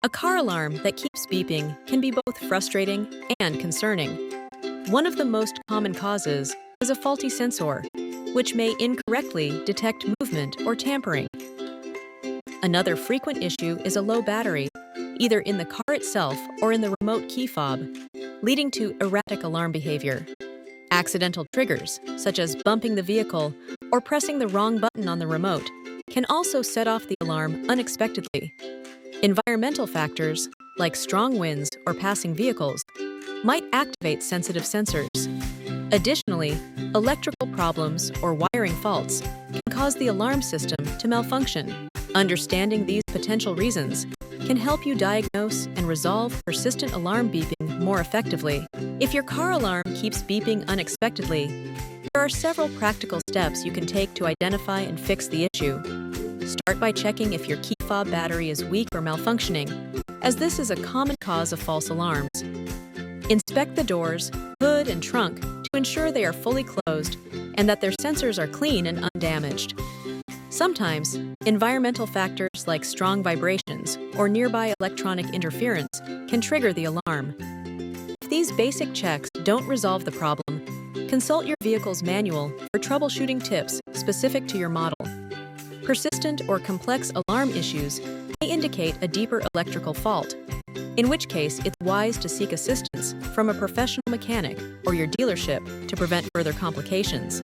A car alarm that keeps beeping can be both frustrating and concerning. One of the most common causes is a faulty sensor, which may incorrectly detect movement or tampering. Another frequent issue is a low battery, either in the car itself or in the remote key fob, leading to erratic alarm behavior. Accidental triggers, such as bumping the vehicle or pressing the wrong button on the remote, can also set off the alarm unexpectedly. Environmental factors, like strong winds or passing vehicles, might activate sensitive sensors. Additionally, electrical problems or wiring faults can cause the alarm system to malfunction. Understanding these potential reasons can help you diagnose and resolve persistent alarm beeping more effectively. If your car alarm keeps beeping unexpectedly, there are several practical steps you can take to identify and fix the issue. Start by checking if your key fob battery is weak or malfunctioning, as this is a common cause of false alarms. Inspect the doors, hood, and trunk to ensure they are fully closed and that their sensors are clean and undamaged. Sometimes, environmental factors like strong vibrations or nearby electronic interference can trigger the alarm. If these basic checks don't resolve the problem, consult your vehicle's manual for troubleshooting tips specific to your model. Persistent or complex alarm issues may indicate a deeper electrical fault, in which case it's wise to seek assistance from a professional mechanic or your dealership to prevent further complications.